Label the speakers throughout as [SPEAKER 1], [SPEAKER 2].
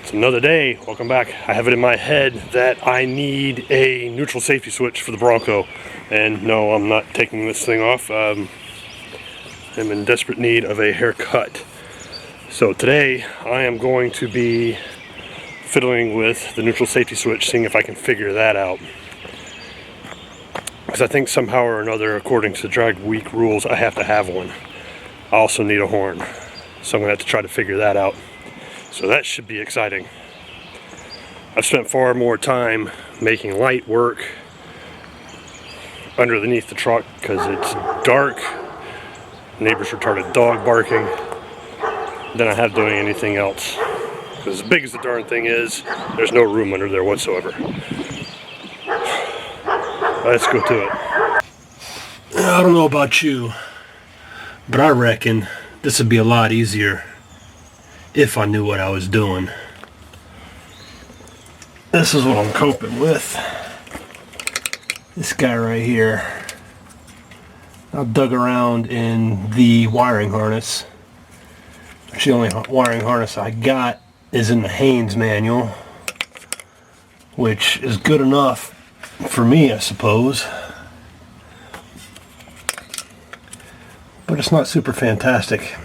[SPEAKER 1] It's another day. Welcome back. I have it in my head that I need a neutral safety switch for the Bronco. And no, I'm not taking this thing off. I'm in desperate need of a haircut. So today I am going to be fiddling with the neutral safety switch, seeing if I can figure that out. Because I think somehow or another, according to drag week rules, I have to have one. I also need a horn. So I'm going to have to try to figure that out. So that should be exciting. I've spent far more time making light work underneath the truck because it's dark, neighbors retarded dog barking, than I have doing anything else. Because as big as the darn thing is, there's no room under there whatsoever. Let's go to it. I don't know about you, but I reckon this would be a lot easier if I knew what I was doing. This is what I'm coping with. This guy right here. I dug around in the wiring harness. The only wiring harness I got is in the Haynes manual, which is good enough for me, I suppose. But it's not super fantastic.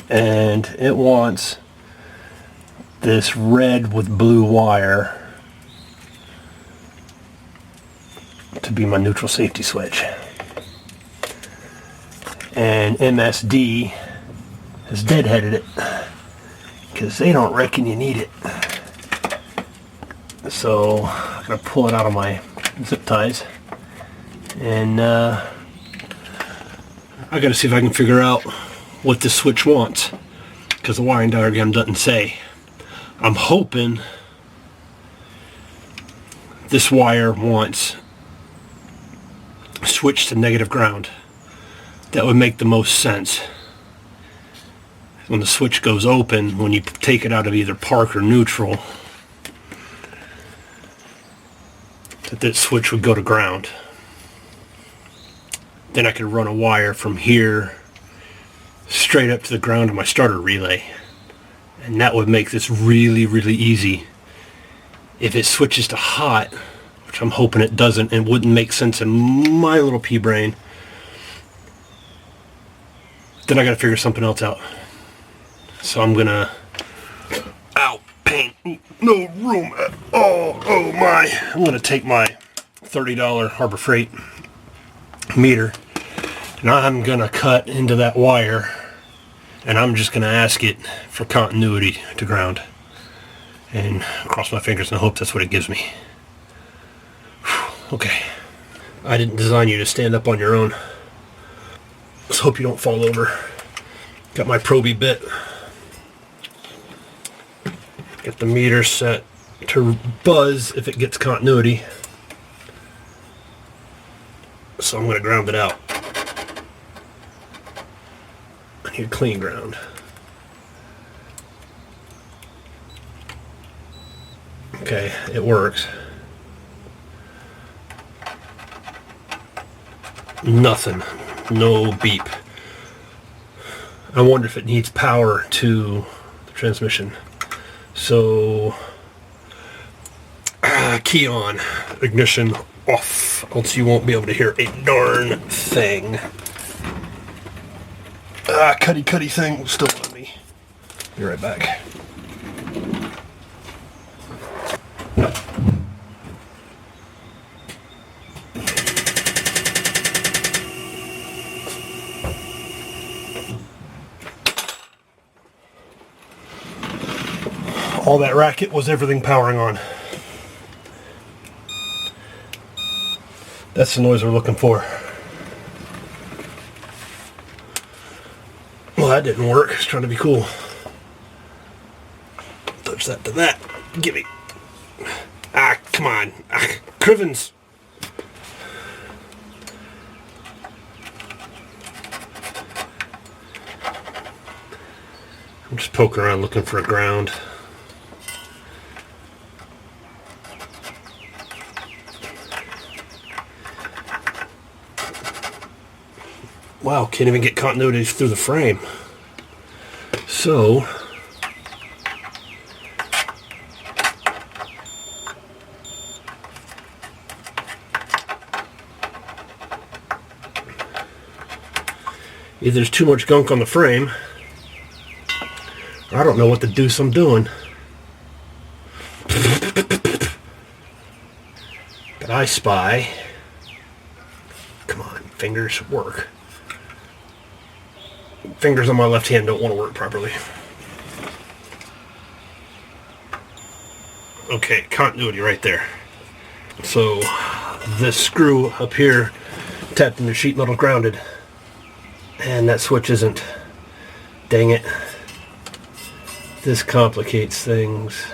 [SPEAKER 1] And it wants this red with blue wire to be my neutral safety switch. And MSD has deadheaded it because they don't reckon you need it. So I'm going to pull it out of my zip ties and I got to see if I can figure out what this switch wants, because the wiring diagram doesn't say. I'm hoping this wire wants switch to negative ground. That would make the most sense. When the switch goes open, when you take it out of either park or neutral, that switch would go to ground. Then I could run a wire from here straight up to the ground of my starter relay. And that would make this really, really easy. If it switches to hot, which I'm hoping it doesn't, and wouldn't make sense in my little pea brain, then I gotta figure something else out. So I'm gonna... Ow, pain. No room at all. Oh my. I'm gonna take my $30 Harbor Freight meter and I'm gonna cut into that wire, and I'm just gonna ask it for continuity to ground, and cross my fingers and hope that's what it gives me. Whew, okay. I didn't design you to stand up on your own. Let's hope you don't fall over. Got my proby bit. Get the meter set to buzz if it gets continuity. So I'm going to ground it out. I need a clean ground. Okay, it works. Nothing. No beep. I wonder if it needs power to the transmission. So, key on, ignition off, else you won't be able to hear a darn thing. Cuddy thing will still on me. Be right back. All that racket was everything powering on. That's the noise we're looking for. Well, that didn't work. It's trying to be cool. Touch that to that. Gimme. Ah, come on. Ah, Crivens. I'm just poking around looking for a ground. Wow, can't even get continuity through the frame. So Either there's too much gunk on the frame, or I don't know what the deuce I'm doing. But I spy, come on, fingers, work. Fingers on my left hand don't want to work properly. Okay, continuity right there. So this screw up here tapped into sheet metal grounded, and that switch isn't. Dang it. This complicates things.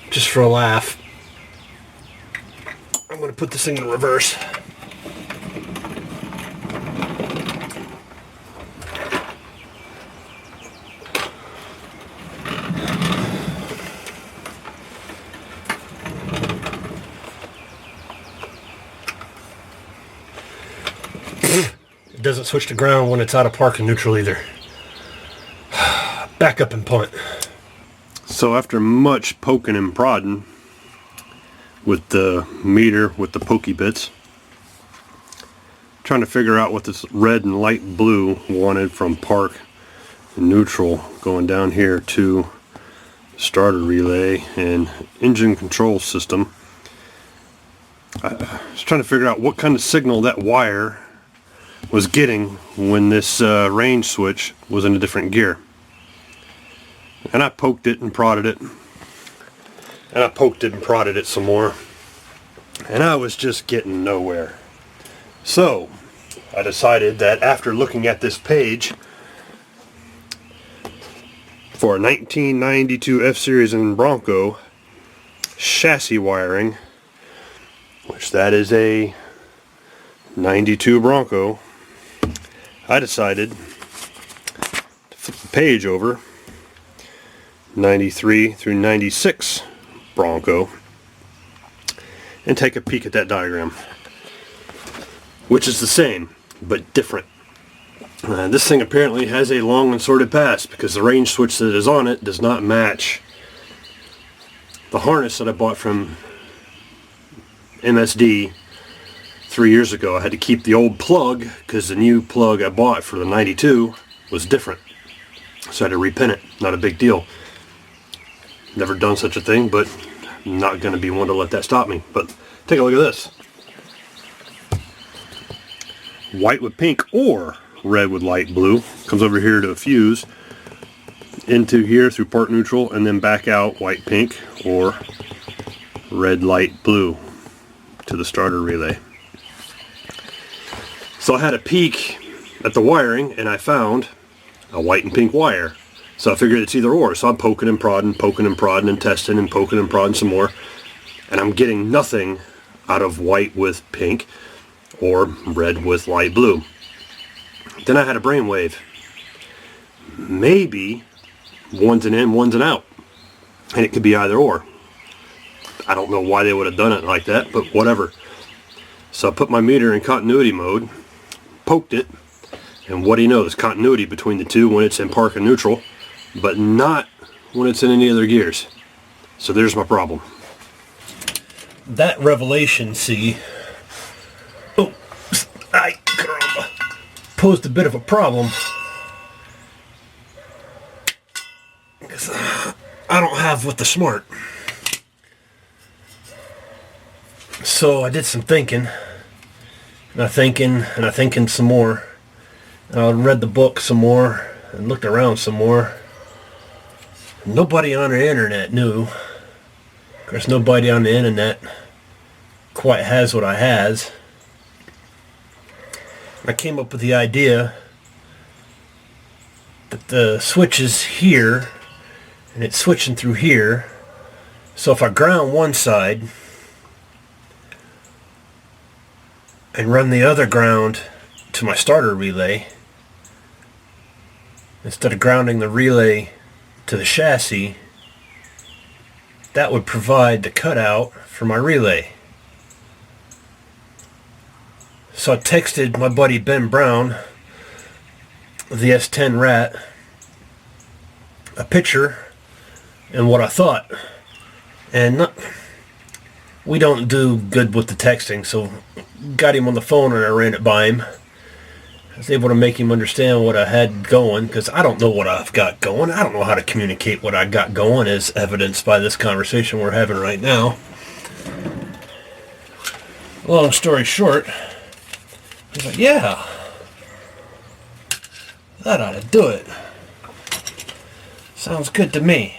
[SPEAKER 1] Just for a laugh, I'm going to put this thing in reverse. It doesn't switch to ground when it's out of park and neutral either. Back up and punt. So after much poking and prodding with the meter, with the pokey bits, trying to figure out what this red and light blue wanted from park and neutral, going down here to starter relay and engine control system, I was trying to figure out what kind of signal that wire was getting when this range switch was in a different gear. And I poked it and prodded it, and I poked it and prodded it some more, and I was just getting nowhere. So I decided that after looking at this page for a 1992 F-Series and Bronco chassis wiring, which that is a 92 Bronco, I decided to flip the page over, 93 through 96 Bronco, and take a peek at that diagram, which is the same but different. This thing apparently has a long and sorted past, because the range switch that is on it does not match the harness that I bought from MSD 3 years ago. I had to keep the old plug because the new plug I bought for the 92 was different, so I had to repin it. Not a big deal. Never done such a thing, but I'm not going to be one to let that stop me. But take a look at this. White with pink or red with light blue. Comes over here to a fuse, into here through part neutral, and then back out white pink or red light blue to the starter relay. So I had a peek at the wiring, and I found a white and pink wire. So I figured it's either or. So I'm poking and prodding and testing and poking and prodding some more. And I'm getting nothing out of white with pink or red with light blue. Then I had a brainwave. Maybe one's an in, one's an out. And it could be either or. I don't know why they would have done it like that, but whatever. So I put my meter in continuity mode, poked it, and what do you know, there's continuity between the two when it's in park and neutral, but not when it's in any other gears. So there's my problem. That revelation, see, posed a bit of a problem, because I don't have with the smart. So I did some thinking, and I thinking some more. I read the book some more and looked around some more. Nobody on the internet knew. Of course, nobody on the internet quite has what I has. I came up with the idea that the switch is here and it's switching through here. So if I ground one side and run the other ground to my starter relay, instead of grounding the relay to the chassis, that would provide the cutout for my relay. So I texted my buddy Ben Brown, the S10 Rat, a picture and what I thought. And we don't do good with the texting, so got him on the phone and I ran it by him. was able to make him understand what I had going, because I don't know what I've got going. I don't know how to communicate what I got going, as evidenced by this conversation we're having right now. Long story short, he's like, yeah, that ought to do it. Sounds good to me.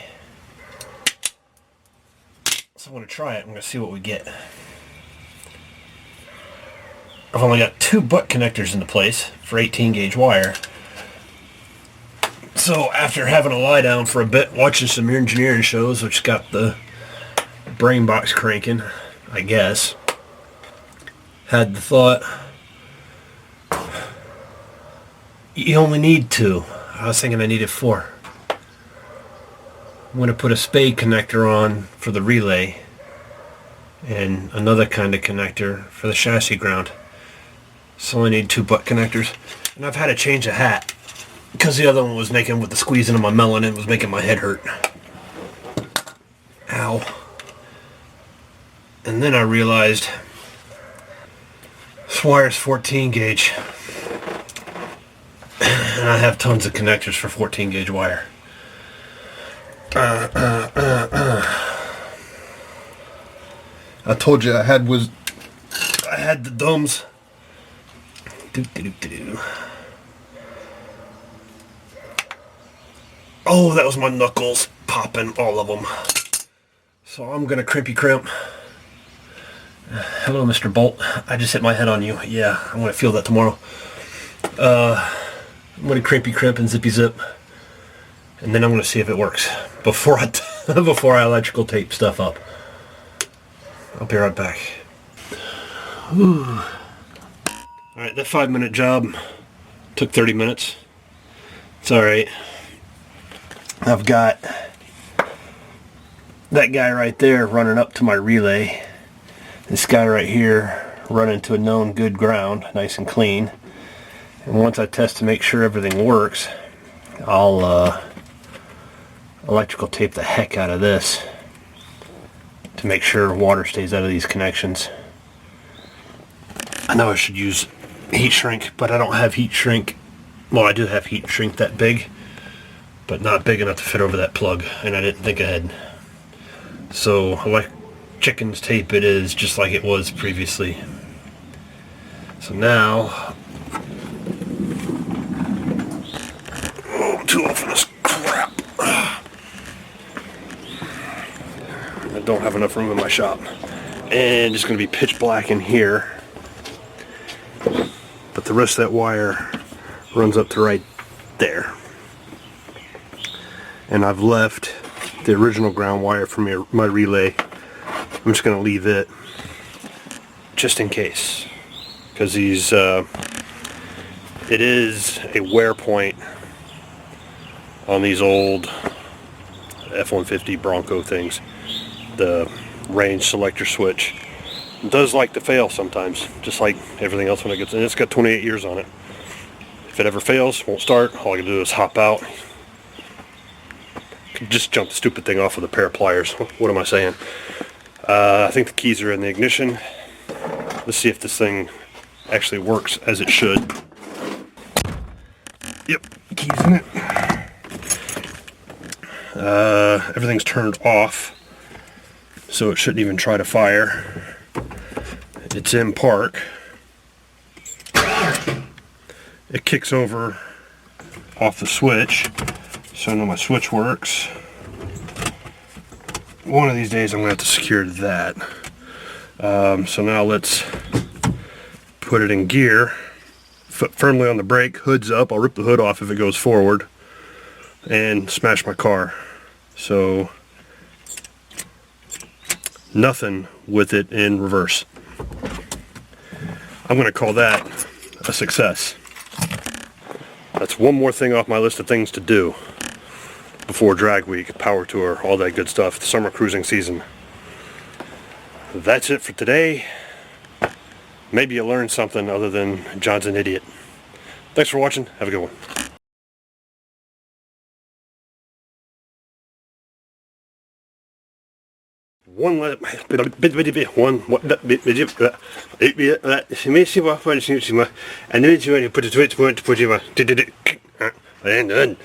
[SPEAKER 1] So I'm going to try it. I'm going to see what we get. I've only got 2 butt connectors into place for 18 gauge wire. So after having a lie down for a bit, watching some engineering shows, which got the brain box cranking, I guess, had the thought, you only need 2. I was thinking I needed 4. I'm going to put a spade connector on for the relay and another kind of connector for the chassis ground. So I need 2 butt connectors. And I've had to change a hat because the other one was making, with the squeezing of my melon, it was making my head hurt. Ow. And then I realized this wire's 14 gauge. And I have tons of connectors for 14 gauge wire. I told you I had the dumbs. Oh, that was my knuckles popping, all of them. So I'm gonna crimpy crimp. Hello, Mr. Bolt. I just hit my head on you. Yeah, I'm gonna feel that tomorrow. I'm gonna crimpy crimp and zippy zip, and then I'm gonna see if it works before I electrical tape stuff up. I'll be right back. Whew. Alright, that 5-minute job took 30 minutes. It's alright. I've got that guy right there running up to my relay. This guy right here running to a known good ground, nice and clean. And once I test to make sure everything works, I'll electrical tape the heck out of this to make sure water stays out of these connections. I know I should use heat shrink, but I don't have heat shrink. Well, I do have heat shrink that big, but not big enough to fit over that plug, and I didn't think ahead. So, like chicken's tape it is, just like it was previously. So now, oh, I'm too old for this crap. I don't have enough room in my shop. And it's going to be pitch black in here. But the rest of that wire runs up to right there. And I've left the original ground wire from my relay. I'm just going to leave it just in case. Because these, it is a wear point on these old F-150 Bronco things. The range selector switch. It does like to fail sometimes, just like everything else when it gets in. It's got 28 years on it. If it ever fails, won't start, all I can do is hop out. Just jump the stupid thing off with a pair of pliers. What am I saying? I think the keys are in the ignition. Let's see if this thing actually works as it should. Yep, keys in it. Everything's turned off, so it shouldn't even try to fire. It's in park. It kicks over off the switch, so I know my switch works. One of these days I'm going to have to secure that. So now let's put it in gear. Foot firmly on the brake, hood's up. I'll rip the hood off if it goes forward. And smash my car. So nothing with it in reverse. I'm going to call that a success. That's one more thing off my list of things to do before drag week, power tour, all that good stuff, the summer cruising season. That's it for today. Maybe you learned something other than John's an idiot. Thanks for watching. Have a good one. one one and then you put the switch one to put him and